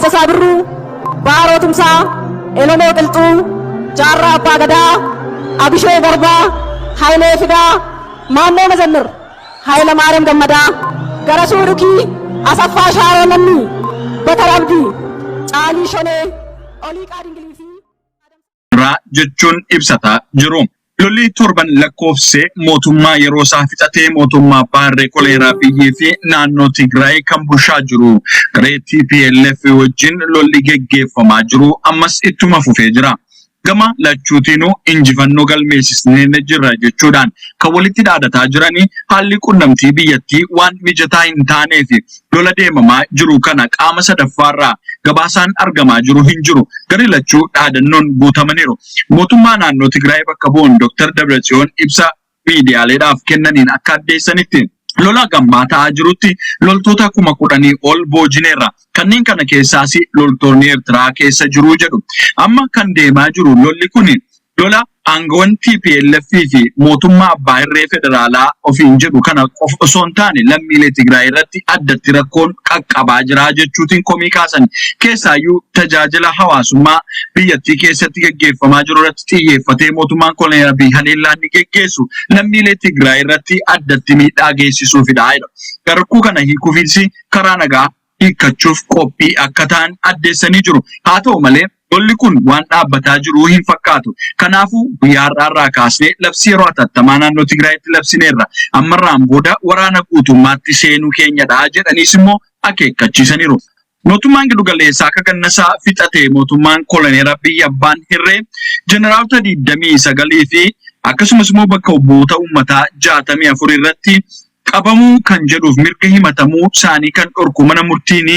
Dassasaa Birruu, Baaroo Tumsaa, Elomoo Qilxuu, Jaarraa Abbaa Gadaa, Abishoo Garbaa, Hayilee Fidaa, Maannoo Mazannir, Hayila Maariyaam Gammadaa, Garasuu Dhukii, Asaffaa Shaaroo Lammii, Bakar Abdii, Caalii Shonee, Oliiqaa Dingilii fi jechuun ibsataa jiru. Lolli torban lakkoofsee mootummaa yeroo isaa fixatee mootummaa Baarree Koleeraa biyyee fi naannoo Tigraay kan bushaa jiru. Garee TPLF wajjin lolli geggeeffamaa jiru ammas ittuma fufee jira. Gama lachuutiinuu injifannoo galmeessisnee jirra jechuudhaan kan walitti dhaadataa jiranii haalli qunnamtii biyyattii waan mijataa hin taaneef lola deemamaa jiru kana qaama sadaffaarraa gabaasaan argamaa jiru hin jiru. Garee lachuu dhaadannoon guutamaniiru. Mootummaa naannoo Tigraay bakka bu'uun Dr. Dabratsiyoon ibsa miidiyaaleedhaaf kennaniin akka addeessanitti lola gammaa ta'aa jirutti loltoota 10,000 ol boojineerra. Kanneen kana keessaas loltoonni Eertiraa keessa jiru jedhu. Amma kan deemaa jiru lolli kun lola aangawan TPLF fi mootummaa Abbaa Irree Federaalaa ofiin jedhu kana osoo hin taane lammiilee Tigraay irratti addatti rakkoon qaqqabaa jira jechuutiin komii kaasan. Keessaayyuu tajaajila hawaasummaa biyyattii keessatti gaggeeffamaa jiru irratti xiyyeeffatee mootummaan Koloneel Abiy haleellaa ni geggeessu lammiilee Tigraay irratti addatti miidhaa geessisuufidha. Rakkoo kana hiikuufis karaa nagaa hiikachuuf qophii akka ta'an addeessanii jiru. Haa ta'u malee lolli kun waan dhaabbataa jiru hin fakkaatu. Kanaafuu guyyaa har'aa kaasnee labsii yeroo hatattamaa naannoo Tigraayitti labsineerra. Ammarraan booda waraana guutummaatti seenuu keenyadha jedhaniis immoo akeekkachiisaniiru. Mootummaan giddugaleessaa akka gannasaa fixate mootummaan Koloneel Abiy Abbaan Irree jeneraalota 29 fi akkasumas immoo bakka bu'oota uummataa 64 irratti qabamuu kan jedhuuf mirga himatamuu isaanii kan dhorku mana murtiin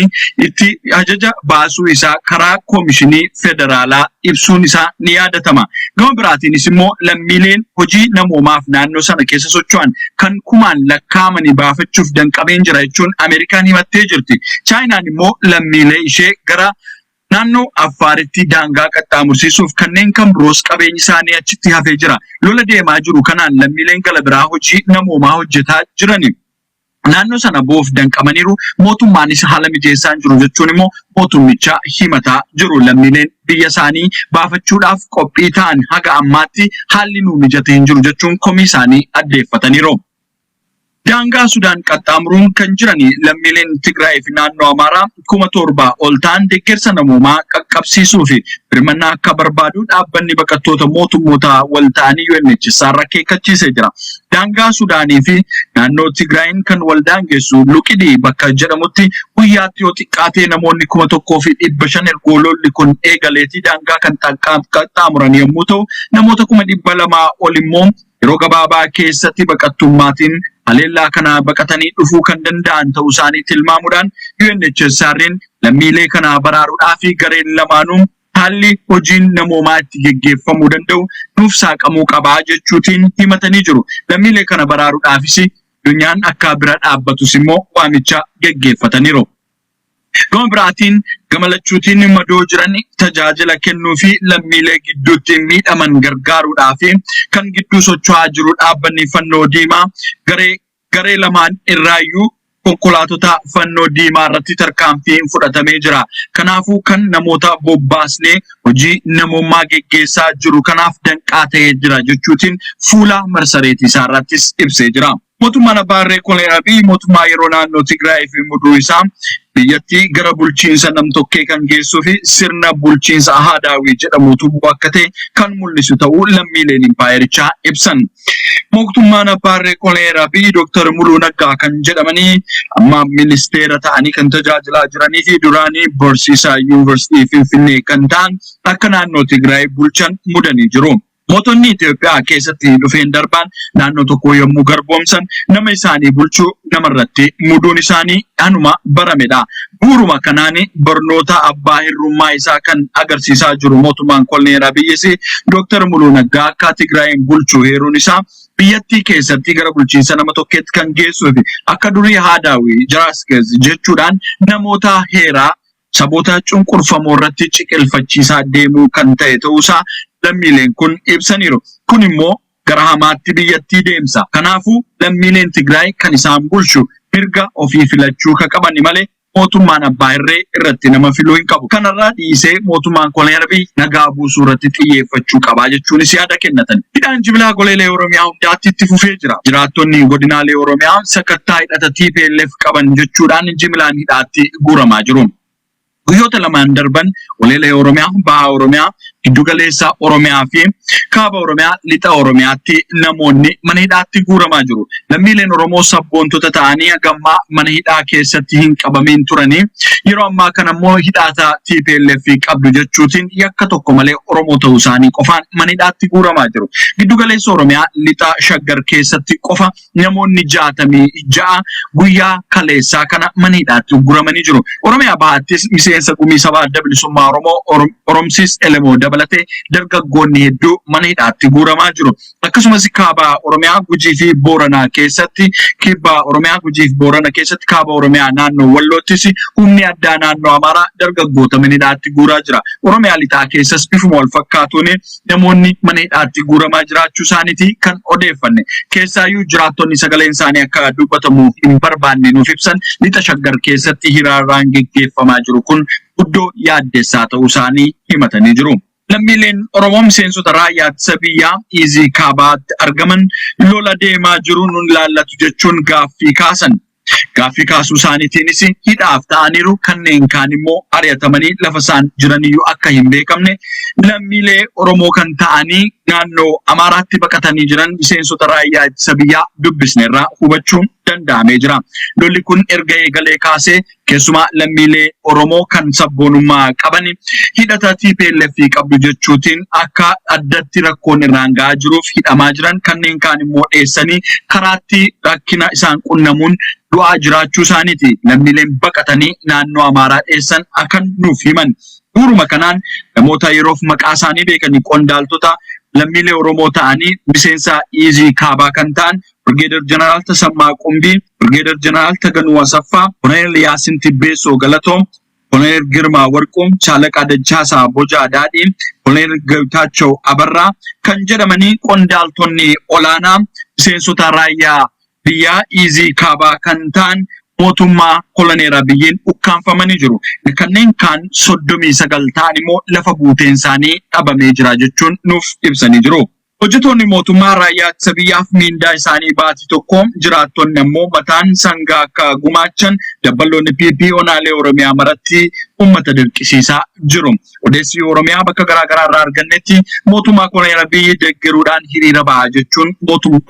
itti ajaja baasuu isaa karaa koomishinii federaalaa ibsuun isaa ni yaadatama. Gama biraatiinis immoo lammiileen hojii namoomaaf naannoo sana keessa socho'an kan kumaan lakkaa'amanii baafachuuf danqameen jira jechuun Ameerikaan himattee jirti. Chaayinaan immoo lammiilee ishee gara naannoo Affaaritti daangaa qaxxaamursiisuuf kanneen kan biroos qabeenyi isaanii achitti hafee jira. Lola deemaa jiru kanaan lammiileen gala biraa hojii namoomaa hojjetaa jirani. Naannoo sana boof danqamaniiru mootummaanis haala mijeessaa jiru jechuun immoo mootummicha himataa jiru. Lammiileen biyya isaanii baafachuudhaaf qophii ta'an haga ammaatti haalli nuu mijatee hin jiru jechuun komii isaanii addeeffataniiru. Daangaa Sudaan qaxxaamuruun kan jirani lammiileen Tigraay fi naannoo Amaaraa 7,000 ol ta'an deeggarsa namoomaa qaqqabsiisuu fi birmannaa akka barbaadu dhaabbanni baqattoota mootummoota wal ta'anii UNHCR akeekkachiisee jira. Daangaa Sudaanii fi naannoo Tigraayin kan wal daangessu Luqidii bakka jedhamutti guyyaatti yoo xiqqaatee namoonni 1,500 erga lolli kun eegaleetii daangaa kan qaxxaamuran yommuu ta'u namoota 200,000 ol immoo yeroo gabaabaa keessatti baqattummaatiin haleellaa kana baqatanii dhufuu kan danda'an ta'uu isaanii tilmaamuudhaan UNHCR'n lammiilee kana baraaruudhaaf gareen lamaanuu haalli hojiin namoomaa itti geggeeffamuu danda'u nuuf saaqamuu qabaa jechuutiin himatanii jiru. Lammiilee kana baraaruudhaafis addunyaan akka bira dhaabbatus immoo waamicha geggeeffataniiru. Gama biraatiin gama lachuutiin madoo jiran tajaajila kennuu fi lammiilee gidduutti miidhaman gargaaruudhaaf kan gidduu socho'aa jiru dhaabbanni Fannoo Diimaa garee lamaan irraayyuu konkolaattota Fannoo Diimaa irratti tarkaanfiin fudhatamee jira. Kanaafuu kan namoota bobbaasnee hojii namummaa geggeessaa jiru kanaaf danqaa ta'ee jira jechuutiin fuula marsareetii isaa irrattis ibsee jira. Mootummaan Baarree Koleeraa Abiy mootummaa yeroo naannoo Tigraay fi muduu isaa biyyattii gara bulchiinsa namtokkee kan geessuu fi sirna bulchiinsa Ahadaawii jedhamutu akka ta'e kan mul'isu ta'uu lammiileen impaayerichaa ibsan. Mootummaan Baarree Koleeraa Abiy Dr. Muluu Naggaa kan jedhamanii amma ministeera ta'anii kan tajaajilaa jiranii fi duraanii barsiisaa yuunivarsiitii Finfinnee kan ta'an akka naannoo Tigraay bulchan mudanii jiru. Mootonni Itoophiyaa keessatti dhufeen darbaan naannoo tokko yommuu garboomsan nama isaanii bulchuu namarratti muduun isaanii anuma baramedha. Bu'uuruma kanaan barnoota abbaa hirrummaa isaa kan agarsiisaa jiru mootummaan Koloneel Abiyyis Dr. Muluu Naggaa akka Tigraayin bulchuu heeruun isaa biyyattii keessatti gara bulchiinsa nama tokkeetti kan geessuu fi akka durii Ahadaawii Jaraaskees jechuudhaan namoota heeraa saboota cunqurfamoo irratti ciqilfachiisaa deemuu kan ta'e ta'uusaa lammiileen kun ibsaniiru. Kun immoo gara hamaatti biyyattii deemsa. Kanaafuu lammiileen Tigraay kan isaan bulchu mirga ofii filachuu ka qaban malee mootummaan abbaa irree irratti nama filuu hin qabu. Kanarraa dhiisee mootummaan Koloneel Abiy nagaa buusuu irratti xiyyeeffachuu qaba jechuunis yaada kennatan. Hidhaan jimlaa goleelee Oromiyaa hundaatti itti fufee jira. Jiraattonni godinaalee Oromiyaa sakattaa hidhata TPLF qaban jechuudhaan jimlaan hidhaatti guuramaa jiru. Guyyoota lamaan darban goleelee Oromiyaa, baha Oromiyaa, giddu galeessa Oromiyaa fi kaaba Oromiyaa, lixa Oromiyaatti namoonni mana hidhaatti guuramaa jiru. Lammiileen Oromoo sabboontota ta'anii hagammaa mana hidhaa keessatti hin qabamin turanii yeroo ammaa kana immoo hidhaata TPLF qabdu jechuutiin yakka tokko malee Oromoo ta'uu isaanii qofaan mana hidhaatti guuramaa jiru. Giddu galeessa Oromiyaa lixa Shaggar keessatti qofa namoonni 66 guyyaa kaleessaa kana mana hidhaatti guuramanii jiru. Oromiyaa bahattis miseensa gumii sabaa adda bilisummaa Oromoo Oromsis Elemoo dabalatee dargaggoonni hedduu mana hidhaatti guuramaa jiru. Akkasumas kaaba Oromiyaa Gujii fi Booranaa keessatti kibba Oromiyaa Gujii fi Booranaa keessatti kaaba Oromiyaa naannoo Walloottis humni addaa naannoo Amaaraa dargaggoota mana hidhaatti guuraa jira. Oromiyaa lixaa keessas bifuma wal fakkaatuun namoonni mana hidhaatti guuramaa jiraachuu isaaniiti kan odeeffanne. Keessaayyuu jiraattonni sagaleen isaanii akka dubbatamu hin barbaanne nuuf ibsan lixa Shaggar keessatti hiraarraan geggeeffamaa jiru kun guddoo yaaddessaa ta'uu isaanii himatanii jiru. Lammiileen Oromoo miseensota raayyaa ittisa biyyaa Izii Kaabaatti argaman lola deemaa jiru nun laallatu jechuun gaaffii kaasan. Gaaffii kaasuu isaaniitiinis hidhaaf ta'aniiru, kanneen kaan immoo ari'atamanii lafa isaan jiraniyyuu akka hin beekamne lammiilee Oromoo kan ta'anii naannoo Amaaraatti baqatanii jiran miseensota raayyaa ittisa biyyaa dubbisneerraa hubachuun danda'amee jira. Lolli kun erga eegalee kaasee keessumaa lammiilee Oromoo kan sabboonummaa qaban hidhata TPLF qabdu jechuutiin akka addatti rakkoon irraan gahaa jiruuf hidhamaa jiran, kanneen kaan immoo dheessanii karaatti rakkina isaan qunnamuun du'aa jiraachuu isaaniiti. Lammiileen baqatanii naannoo Amaaraa dheessan akan nuuf himan. Guuruma kanaan namoota yeroof maqaa isaanii beekanii qondaaltota lammiilee Oromoo ta'anii miseensa Izii Kaabaa kan ta'an Brigadier General Tasammaa Qumbii, Brigadier General Taganuu Asaffaa, Koloneel Yaasin Tibbeessoo Galatoom, Koloneel Girmaa Warquu, Shaalaqa Dachaasaa Bojaa Daadhii, Koloneel Gawtaachoo Abarraa kan jedhamanii qondaaltonni olaanaa miseensota raayyaa biyyaa Izii Kaabaa kan ta'an mootummaa Koloneel Abiyyiin ukkaanfamanii jiru. Kanneen kaan 39 ta'an immoo lafa buuteen isaanii dhabamee jira jechuun nuuf ibsanii jiru. Hojjettoonni mootummaa raayyaa ittisa biyyaaf miindaa isaanii baatii tokko, jiraattonni ammoo mataan sangaa akka gumaachan dabballoonni PP onaalee Oromiyaa maratti uummata dirqisiisaa jiru. Odeessi Oromiyaa bakka garaagaraa irraa argannetti mootummaa Koloneel Abiyyi deeggaruudhaan hiriira bahaa jechuun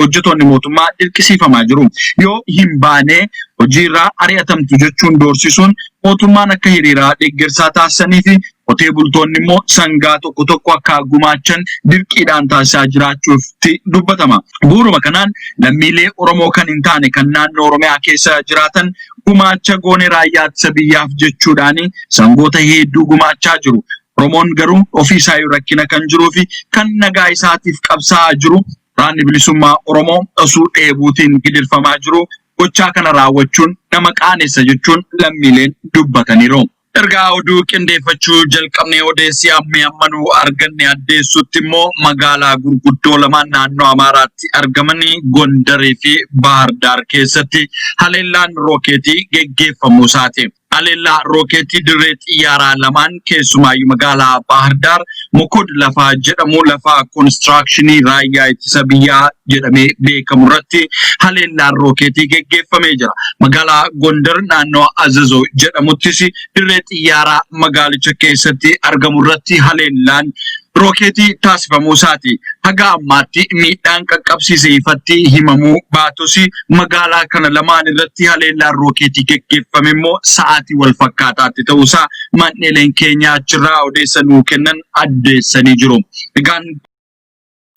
hojjettoonni mootummaa dirqisiifamaa jiru. Yoo hin baane hojiirraa ari'atamtu jechuun doorsisuun mootummaan akka hiriiraa deeggarsaa taasisanii fi qotee bultoonni immoo sangaa tokko tokko akka gumaachan dirqiidhaan taasisaa jiraachuutti dubbatama. Bu'uuruma kanaan lammiilee Oromoo kan hin taane kan naannoo Oromiyaa keessa jiraatan gumaacha goone raayyaa ittisa biyyaaf jechuudhaan sangoota hedduu gumaachaa jiru. Oromoon garuu ofii isaa rakkina kan jiruu fi kan nagaa isaatiif qabsaa'aa jiru. Waraanni bilisummaa Oromoo osoo dheebuutiin gidirfamaa jiru. Gochaa kana raawwachuun nama qaanessa jechuun lammiileen dubbataniiru. Ergaa oduu qindeeffachuu jalqabnee odeessi ammanuu arganne addeessutti immoo magaalaa gurguddoo lamaan naannoo Amaaraatti argamanii Gondarii fi Bahar Daar keessatti haleellaan rookeetii geggeeffamuu isaati. Haleellaa rookeetii dirree xiyyaaraa lamaan keessumaayyuu magaalaa Bahar Daar Mokud lafaa jedhamu lafa konistirakshinii raayyaa ittisa biyyaa jedhamee beekamu irratti haleellaan rookeetii geggeeffamee jira. Magaalaa Gondar naannoo Azazoo jedhamuttis dirree xiyyaaraa magaalicha keessatti argamu irratti haleellaan rookeetii taasifamuu isaati. Haga ammaatti miidhaan qaqqabsiise ifatti himamuu baatus magaalaa kana lamaan irratti haleellaan rookeetii geggeeffame immoo sa'aatii wal fakkaataatti ta'uusaa manneeleen keenya achirraa odeessanuu kennan addeessanii jiru.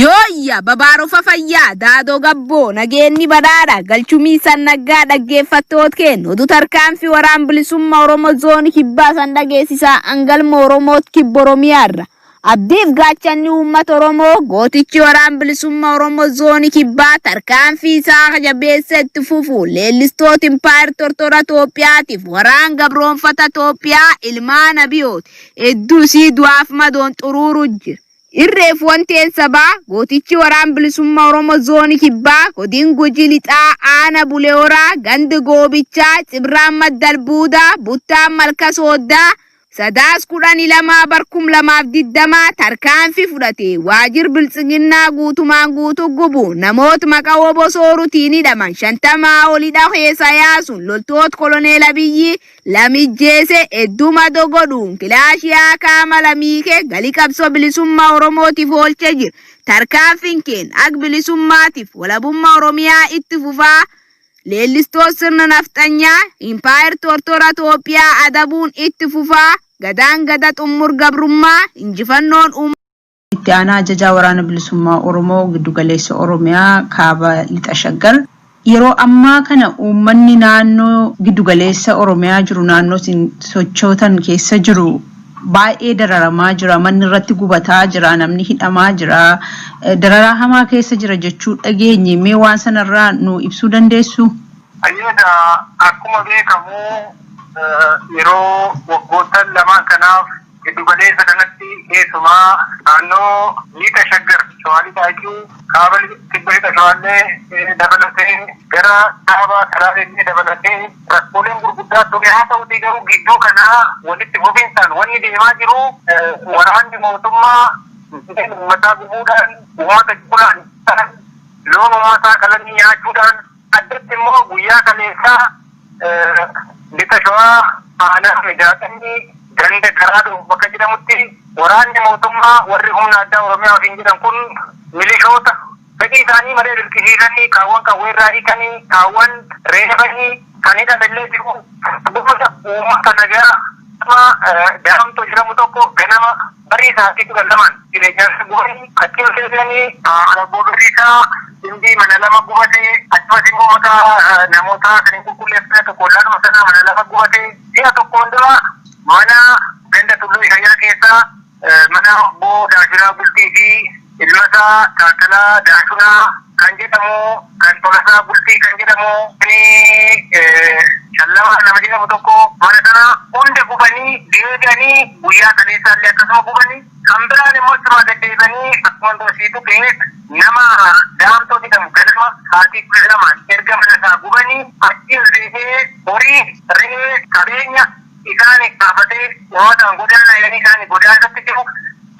Yooyya babaarufa fayyaa daadoo gabboo nageenyi badhaadha galchumii sannaggaa dhaggeeffattoot kennu oduu tarkaanfii waraan bilisummaa Oromoo zoonii kibbaa san dhageessisaa angalma Oromoot kibba Oromiyaarra. Abdiif gaachanni uummata Oromoo gootichi waraan bilisummaa Oromoo zoonii kibbaa tarkaanfii isaa jabeessee itti fufu leellistoota impaayir tortora Itoophiyaatiif waraan gabroonfata Itoophiyaa ilmaan abiyooti hedduu sii du'aaf madoon xuruuru jira. irreef wanteen sabaa gootichi waraan bilisummaa Oromoo zoonii kibbaa godin Gujii lixaa aana Bulee Horaa gandi Goobichaa Cibraan Maddal Buudaa Buttaan Malka Sooddaa Sadaas 12 barkum 2020 tarkaanfii fudhate waajir biltsiginnaa guutumaan guutuu gubu namoota maqaa obbo Soorutiin hidhaman 50 olidha keessa yaasuun loltoota koloneel Abiyyi lamijjeese hedduma dogoduun kilaashiyaa kaama lamiikee galii qabsoo bilisummaa Oromootiif oolchee jira. Tarkaanfiin keen ak bilisummaatiif walabummaa Oromiyaa itti fufaa leellistoota sirna nafxanyaa Impaayir Tortora Itoophiyaa adabuun itti fufaa gadaan gada xummur gabrummaa injifannoon itti aanaa ajajaa waraana bilisummaa Oromoo giddugaleessa Oromiyaa kaaba lixa shaggar yeroo ammaa kana uummanni naannoo giddugaleessa Oromiyaa jiru naannoo sochootan keessa jiru baay'ee dararamaa jira manni irratti gubataa jira namni hidhamaa jira dararaa hamaa keessa jira jechuu dhageenye mee waan sanarraa nu ibsuu dandeessu? Ayyada akkuma beekamu yeroo waggoottan lamaan kanaaf giddugaleessa kanatti keessumaa naannoo lixa shaggar shawaalii taa'uu kaaba kibba lixa shawaallee dabalatee gara kaaba salaalee dabalatee rakkooleen gurguddaa ture haa ta'utii garuu gidduu kanaa walitti fufinsaan wanni deemaa jiru waraanni mootummaa uummataa gubuudhaan uummata jibuudhaan loon uummataa qalanii nyaachuudhaan addatti immoo guyyaa kaleessaa lixa shawaa aanaa miidhaqanii ganda garaadhu bakka jedhamutti waraanni mootummaa warri humna addaa Oromiyaa ofiin jedhan kun milishoota fedhii isaanii malee dirqisiisanii kaawwan qawweerraa hiikanii kaawwan reebanii kan hidhamellee jiru gosa uummata nagaa daamtoo jedhamu tokko ganama barii sa'aatii 12 jireenyaarra bu'anii achiin seenanii boodosiisaa indii mana lama gubatee achumatti immoo maqaa namoota kan qulqulleeffame tokko laanuma sana mana lama gubatee ji'a tokkoon dura mana ganda Tulluu Ishayyaa keessa mana obbo Daashiraa Bultii fi ilmasaa Taakkalaa Daashunaa kan jedhamu kan Tolasaa Bultii kan jedhamu Shallama nama jedhamu tokko mana sana hunda gubanii deeganii guyyaa kaleessaallee akkasuma gubanii kan biraan immoo ittuma deddeebanii akkuma doosiitu ta'eef nama daamtoo jedhamu ganama sa'aatii 12 erga mana isaa gubanii achiin deemee horii re'ee qabeenya isaan kaafatee uumataan godaana jedhanii isaan godaanatti jiru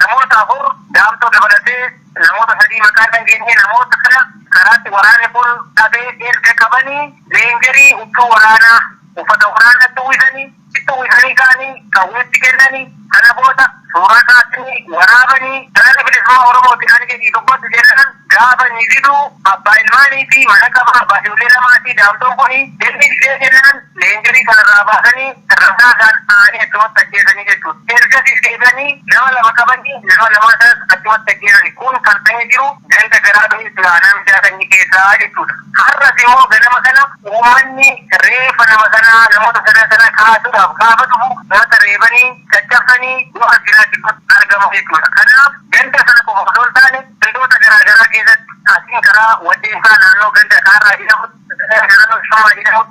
namoota 4 daamtoo dabalatee namoota 3 maqaa dhangeenye namoota kana karaatti waraanni kun dhabee erga qabanii leenjarii huccuu waraanaa uffata waraanatti uwwisanii itti uwwisanii ka'anii qawweetti kennanii kana booda suuraa kaasanii waraabanii dalaga bilisummaa Oromooti kan jedhii dubbatu jedhan gaafa ni fidu abbaa ilmaanii fi mana qaba abbaa ijoollee lamaati daamtoon kuni deemni dhibee jennaan leenjarii kanarraa baasanii sarrasaa isaan aananii achumatti ajjeesanii jechuudha. Ergasii deebanii nama lama qabanii nama lama sanas achumatti ajjeesanii kun kan ta'ee jiru ganda garaadhu aanaa mijaatanii keessaa jechuudha. Har'as immoo ganama kana uummanni reefa nama sanaa namoota sana kaasuudhaaf gaafa dhufu namoota reebanii caccabsanii du'a jiraachuu argamu jechuudha. Kanaaf ganda sana qofa osoo hin taane gandoota garaagaraa keessatti asiin karaa waddeessaa naannoo ganda kaarraa jedhamu naannoo shamaa jedhamu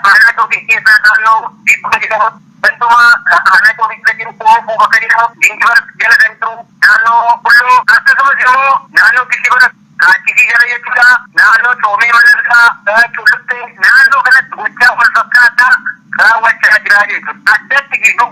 aanaa Toobii keessaa naannoo Dibboo jedhamu ganduma aanaa Toobii keessa jiru Oofuu bakka jedhamu Dindibar jala kan jiru naannoo Bulloo akkasumas immoo naannoo Gildibar kaachisii jala jechuudha naannoo Coomee Malarkaa Culluttee naannoo kanatti gochaa wal fakkaataa raawwachaa jira jechuudha. Addatti gidduu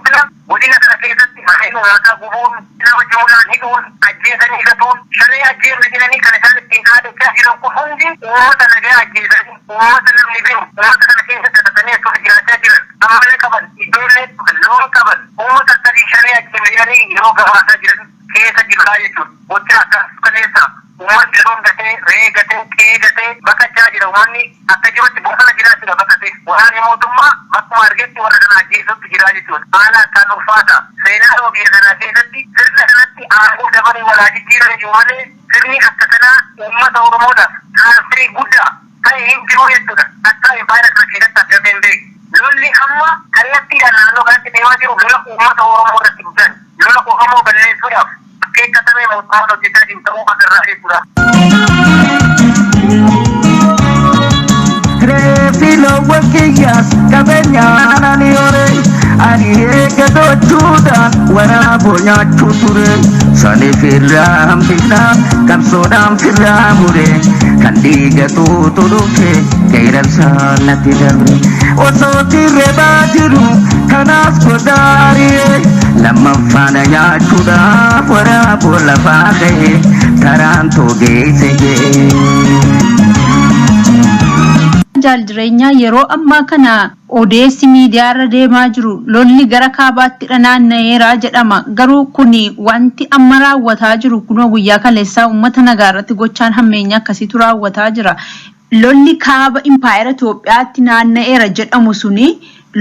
godina kana keessatti maqeen waaqaa gubuun nama jimulaan hidhuun ajjeesanii hidhatuun sharee ajjeesne jedhanii kan isaan ittiin haadachaa jiran kun hundi uummata nagaa ajjeesanii uummata namni beeku uummata kana keessatti hidhatanii akkuma jiraachaa jiran amala qaban ijoollee loon qaban uummata sadii sharee ajjeesne jedhanii yeroo gabaasaa jiran keessa jiraa jechuudha. Gochaa akkas kaleessa uummanni loon gatee ree gatee qe'ee gatee bakkachaa jira uummanni akka jirutti bosona jiraachuudha bakkatee waraanni mootummaa bakkuma argetti warra kana ajjeesutti jiraa jechuudha. Haala akkaan ulfaata seenaa biyya kanaa keessatti sirna kanatti aangoo dabalee walaa jijjiirame jiru malee sirni akka kanaa uummata Oromoodhaaf taasisaa guddaa ta'e hin jiru jechuudha. Akka impaayira kana keessatti argamee hin beeku. Lolli amma kallattiidhaan naannoo kanatti deemaa jiru lola uummata Oromoo irratti guddaan lola Oromoo balleessuudhaaf akeekkatamee mootummaan hojjechaa jiru ta'uu agarraa jechuudha. Filo wakiyas kabenya anani ore Ari'ee gadoochuudhaan waraaboo nyaachuu ture. Sani firraa qabsoodhaan firraa mure. Kan dhiigatu turuke qeerransaa natti darbe. Osoo tirreebaa jiru kanaaf godaari'ee. Lammaffaan nyaachuudhaaf waraaboo lafaa ka'e karaan togeesse ga'e. Jaal jireenyaa yeroo ammaa kana odeessi miidiyaa irra deemaa jiru lolli gara kaabaatti naanna'eera jedhama. Garuu kuni wanti amma raawwataa jiru kunoo guyyaa kaleessaa uummata nagaa irratti gochaan hammeenya akkasiitu raawwataa jira. Lolli kaaba impaayera Itoophiyaatti naanna'eera jedhamu suni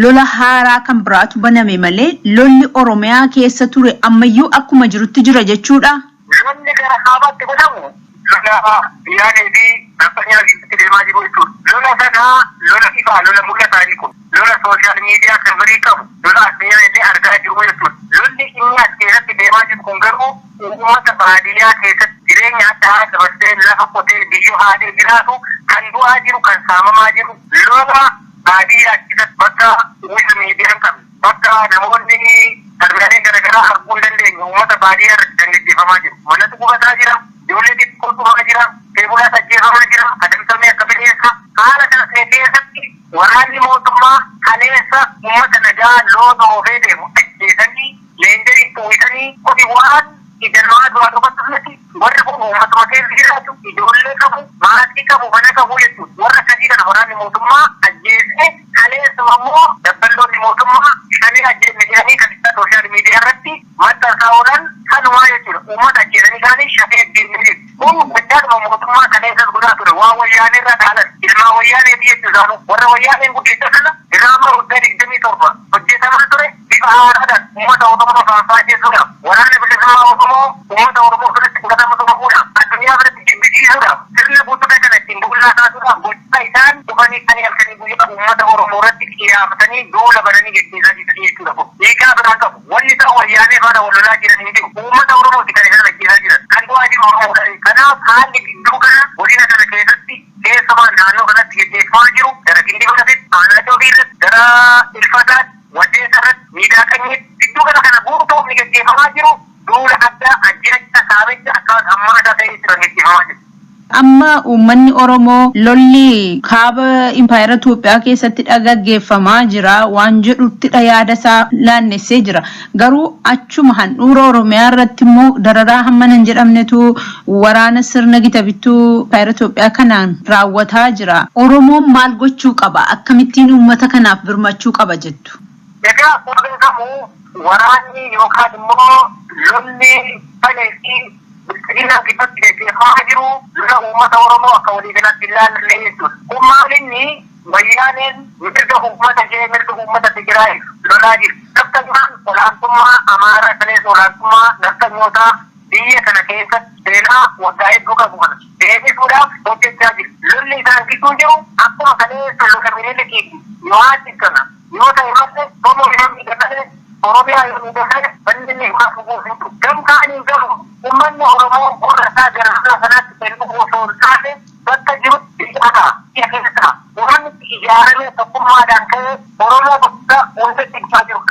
lola haaraa kan biraatu baname malee lolli Oromiyaa keessa ture ammayyuu akkuma jirutti jira jechuudha. Lolli gara kaabaatti godhamu lola biyyaanii fi naftanyaa keessatti deemaa jiru jechuudha. Lola sanaa lola ifaa lola mul'ataanii kun lola sooshaal miidiyaa kan birii qabu lola addunyaa illee argaa jiru jechuudha. Lolli inni as keessatti deemaa jiru kun garuu uummata baadiyyaa keessatti jireenya adda addaa dabarsee lafa qotee biyyoo haadhee jiraatu kan du'aa jiru kan saamamaa jiru lola baadiyyaa keessatti bakka uwwisa miidiyaan qabu bakka namoonni darbaalee garaagaraa arguu hin dandeenye uummata baadiyyaa irratti kan gaggeeffamaa jiru. Manatu gubataa jira, ijoollee xixiqqoo tumaa jira, teebulaa ajjeefamaa jira, adamsamee akka bineensa haala kana keessatti waraanni mootummaa kaleessa uummata nagaa loota oofee deemu ajjeesanii leenjarii tuuwisanii kuni waan ijaarraa duraa dhufattuutti warri kun uummatuma keessa jiraatu ijoollee qabu maatii qabu mana qabu jechuudha. Warra akkasii kana waraanni mootummaa ajjeesee kaleessa immoo dabballoonni mootummaa shanii ajjeesne jedhanii kan ibsa sooshaal miidiyaa irratti maxxansaa oolan kanumaa jechuudha. Uummata ajjeesanii kaanii shafee ajjeesne kun guddaadhuma mootummaa kaleessas godhaa ture waa wayyaanee irra dhaalan ilmaa wayyaanee jechuudha. Warra wayyaaneen guddicha sana diraama waggaa 27 hojjetamaa ture bifa haaraadhaan uummata Oromoo faanfaa jechuudha. Waraanni bilisummaa Oromoo uummata Oromoo biratti fudhatama qabuudhaaf addunyaa biratti jibbisiisuudhaaf sirna guutuu kana ittiin duulaa taasisuudhaaf gocha isaan dhufanii kan halkanii guyyaa uummata Oromoo irratti xiyyeeffatanii duula bananii gaggeessaa jiran jechuudha. Hiikaa biraa qabu wanni ta'u wayyaanee faana wal lolaa jiran hin jiru. Uummata Oromooti kan isaan gaggeessaa jiran kan du'aa jiru Oromoodha. Kanaaf haalli gidduu kana godina kana keessatti keessumaa naannoo kanatti gaggeeffamaa jiru gara gindii godhatetti aanaa Joobii irratti gara Ilfataatti Waddeessa irratti miidhaa qanyeetti gidduu kana guutuuf gaggeeffamaa jiru. Duula addaa ajjeecha saamecha akkaan hammaataa ta'ee jiran gaggeeffamaa jiru. Amma uummanni Oromoo lolli kaaba impaayera Itoophiyaa keessatti gaggeeffamaa jira waan jedhutti yaada isaa laannessee jira. Garuu achuma handhuura Oromiyaa irratti immoo dararaa hamman hin jedhamnetu waraana sirna gita bittuu impaayera Itoophiyaa kanaan raawwataa jira. Oromoon maal gochuu qaba? Akkamittiin uummata kanaaf birmachuu qaba jettu? Egaa beekamu waraanni yookaan immoo lolli fayyadii bilchina keessatti gaggeeffamaa jiru lola uummata Oromoo akka waliigalatti ilaalle jechuudha. Kun maalinni wayyaaneen mirga uummata ishee mirga uummata Tigraay lolaa jiru. Naftanyaa olaantummaa Amaaraa kaleessa olaantummaa naftanyoota biyya kana keessatti seenaa waggaa hedduu qabu kana deebisuudhaaf hojjechaa jiru. Lolli isaan gidduu jiru akkuma kaleessa lola Minilikii yoo kana yoo ta'e malee Oromoo yoo miidhagate Oromiyaa yoo miidhagate bal'inni himaa fuguu hin jiru. Gamkaanii garuu ummanni Oromoo warra isaa gara sanatti kennu osoo hin taane bakka jirutti biyyaadhaa biyya keessaa uummanni ijaaramee tokkummaadhaan ka'ee Oromoo bakka walitti dhufaa jiru.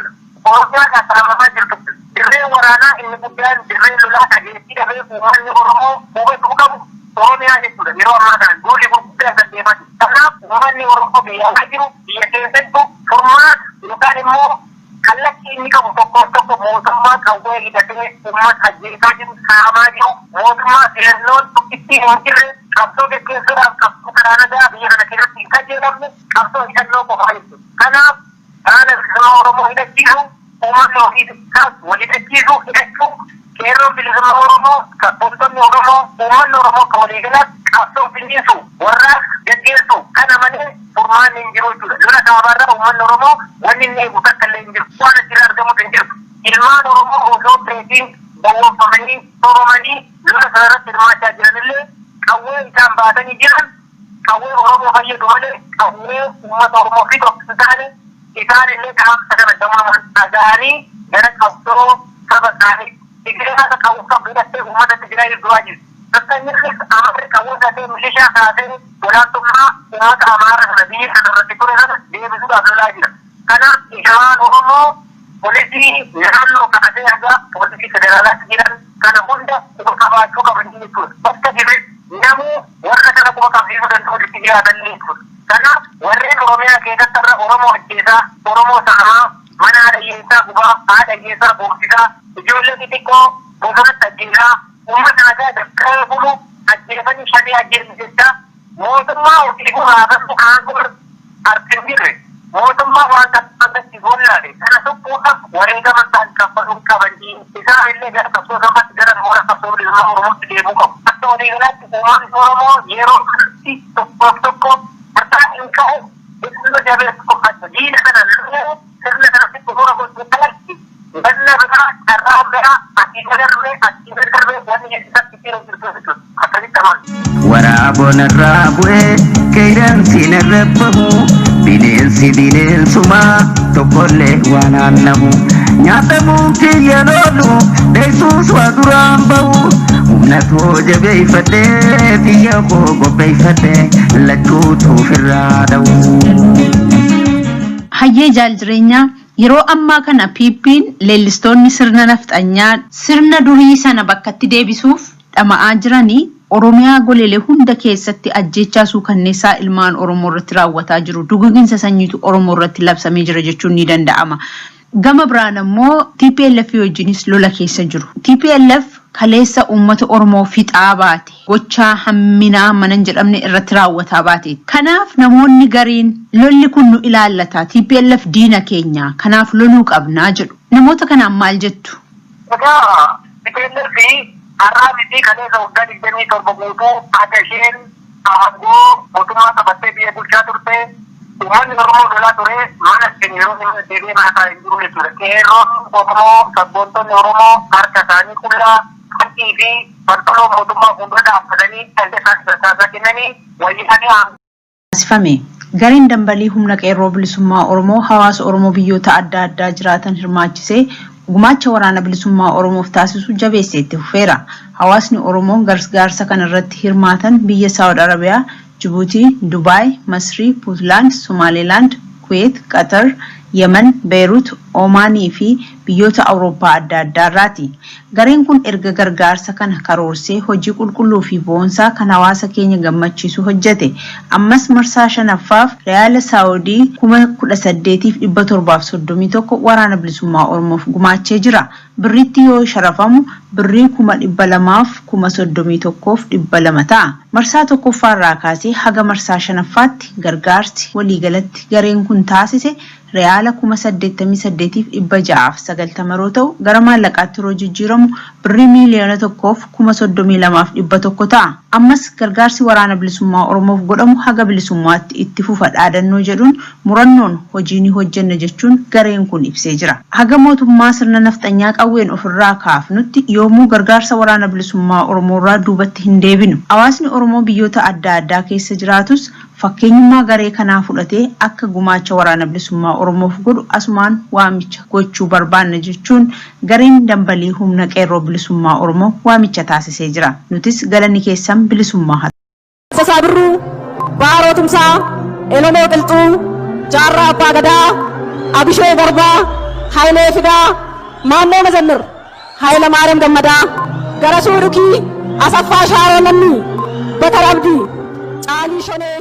Oromiyaa saamamaa jirtu. Dirree waraanaa inni guddaan dirree lolaa dhageettii dhabee uummanni Oromoo hubatuu qabu Oromiyaa jechuudha. Yeroo ammaa kana duulli gurguddaa kan deemaa jiru. Kanaaf uummanni Oromoo biyyaa jiru biyya keessattuu furmaata yookaan immoo kallattii inni qabu tokko mootummaa qawwee hidhatee uummata ajjeesaa jiru saamaa jiru mootummaa filannoon itti hin jirre qabsoo gaggeessuudhaaf qabsoo karaa nagaa biyya kana keessatti hin qajeelamne qabsoo hidhannoo qofaa jechuudha. Kanaaf haala bilisummaa Oromoo hidhachiisu uummanni ofii isaas wal hidhachiisu hidhachuu qeerroon bilisummaa Oromoo sabboontoonni Oromoo uummanni Oromoo akka waliigalaatti qabsoo finniisu warraaq gaggeessu kana malee furmaan hin jiru jechuudha. Lola kaabaarraa uummanni Oromoo wanni inni eegu takka illee hin jiru. Waan asirraa argamu hin jiru. Ilmaan Oromoo osoo pireetiin gowwoomfamanii sooromanii lola sanarratti hirmaachaa jiranillee qawwee isaan baatanii jiran qawwee Oromoo fayyadu malee qawwee uummata Oromoo fi tokko hin taane isaan illee qaamsa kana gamuudhaan dhaga'anii gara qabsoo saba isaanii Tigraay qabu kan hidhattee uummata Tigraay duraa jiru. Fakkeenyaaf Amaaraa qabu taatee milishaa taatee olaantummaa uummata Amaaraa kana biyya kana irratti ture sana deebisuudhaaf lolaa jira. kana isaan Oromoo poolisii naannoo kaasee haga poolisii federaalaatti jiran kana hunda quba qabaachuu qabanii jechuudha. Bakka jiru namuu warra kana quba qabsiisuu danda'u itti dhiyaatanii jechuudha. Kanaaf warreen Oromiyaa keessatti irra Oromoo ajjeesaa, Oromoo saamaa, mana haadhayyeessaa gubaa, haadhayyeessaa boorsisaa, ijoollee xixiqqoo bosonatti ajjeesaa, uummata nagaa dakkaree bulu ajjeesanii shanii ajjeesisechaa mootummaa ofii guraafantu aangoo argin jirre mootummaa waan tattaafatti bollaale kana tokkodhaaf wareegama isaan kaffaluu qabanii isaan illee gara qabsoo safatti gara moora qabsoo bilisummaa Oromootti deemuu qabu. Akka waliigalaatti uummanni Oromoo yeroo kanatti tokko harkaa hin ka'u ibsuu jabeessu qofatu diina kana loluu sirna kanatti xumura gochuu kalatti ganna biraa carraa biraa asii darbee wanni keessatti ittiin hojjetu akkasitti amanu. Waraabon irraa bu'ee qeeransi irra bahu bineensi bineensumaa tokkollee waan aannamu nyaatamuu kiyya loolu dheessuus waa duraan bahu humna koo jabeeffadhee biyya koo qopheeffadhee lachuutu ofirraa dha'u. Hayyee jaal jireenyaa yeroo ammaa kana piippiin leellistoonni sirna nafxanyaa sirna durii sana bakkatti deebisuuf dhama'aa jiranii Oromiyaa goleelee hunda keessatti ajjechaa suukanneessaa ilmaan Oromoo irratti raawwataa jiru. Duguginsa sanyiitu Oromoo irratti labsamee jira jechuun ni danda'ama. Gama biraan ammoo TPLF wajjinis lola keessa jiru. TPLF kaleessa uummata Oromoo fixaa baate. Gochaa hamminaa manan jedhamne irratti raawwataa baate. Kanaaf namoonni gariin lolli kun nu ilaallata. TPLF diina keenya. Kanaaf loluu qabnaa jedhu. Namoota kanaan maal jettu? Har'aabiti kaleessa waggaa 27 guutuu akka isheen aangoo mootummaa qabattee biyya bulchaa turte uummanni Oromoo lolaa ture mana keenya yeroo inni deebi'ee mana isaa hin jiru jechuudha. Qeerroon Oromoo sabboontonni Oromoo harka isaanii qullaa hanqii fi farqaloo mootummaa fuuldura dhaabbatanii dhalli isaanii tattaasaa kennanii wayyaanii taasifame. Gareen dambalii humna qeerroo bilisummaa Oromoo hawaasa Oromoo biyyoota adda addaa jiraatan hirmaachisee gumaacha waraana bilisummaa Oromoof taasisu jabeessee itti fufeera. Hawaasni Oromoo gargaarsa kana irratti hirmaatan biyya Saawud Arabiyaa, Jibuutii, Dubaay, Masrii, Puutlaand, Somaalilaand, Kuweet, Qatar, Yemen, Beirut, Omaanii fi biyyoota Awurooppaa adda addaa irraati. Gareen kun erga gargaarsa kana karoorsee hojii qulqulluu fi boonsaa kan hawaasa keenya gammachiisu hojjete. Ammas marsaa 5ffaaf Riyaala Saawudii 18,731 waraana bilisummaa Oromoof gumaachee jira. Birriitti yoo sharafamu birrii 200,031,200 ta'a. Marsaa tokkoffaarraa kaasee haga marsaa 5ffaatti gargaarsi waliigalatti gareen kun taasise Riyaala 88,690 yeroo ta'u gara maallaqaatti yeroo jijjiiramu birrii miiliyoona 1,32,100 ta'a. Ammas gargaarsi waraana bilisummaa Oromoof godhamu haga bilisummaatti itti fufa dhaadannoo jedhuun murannoon hojii ni hojjenna jechuun gareen kun ibsee jira. Haga mootummaa sirna nafxanyaa qawween ofirraa kaafnutti yoomuu gargaarsa waraana bilisummaa Oromoo irraa duubatti hin deebinu. Hawaasni Oromoo biyyoota adda addaa keessa jiraatus fakkeenyummaa garee kanaa fudhatee akka gumaacha waraana bilisummaa Oromoof godhu asumaan waamicha gochuu barbaanna jechuun gareen dambalii humna qeerroo bilisummaa Oromoo waamicha taasisee jira. Nutis galanni keessan bilisummaa haa. Sasaabirruu, Baarotumsaa, Elomoo Qilxuu, Jaarraa Abbaa Gadaa, Abishoo Garbaa, Hayilee Fidaa, Maannoo Mazannir, Hayila Maariyaam Gammadaa, Garasuu Dhukii, Asaffaa Shaaroo Lammii, Batar Abdii, Caalii Shonee.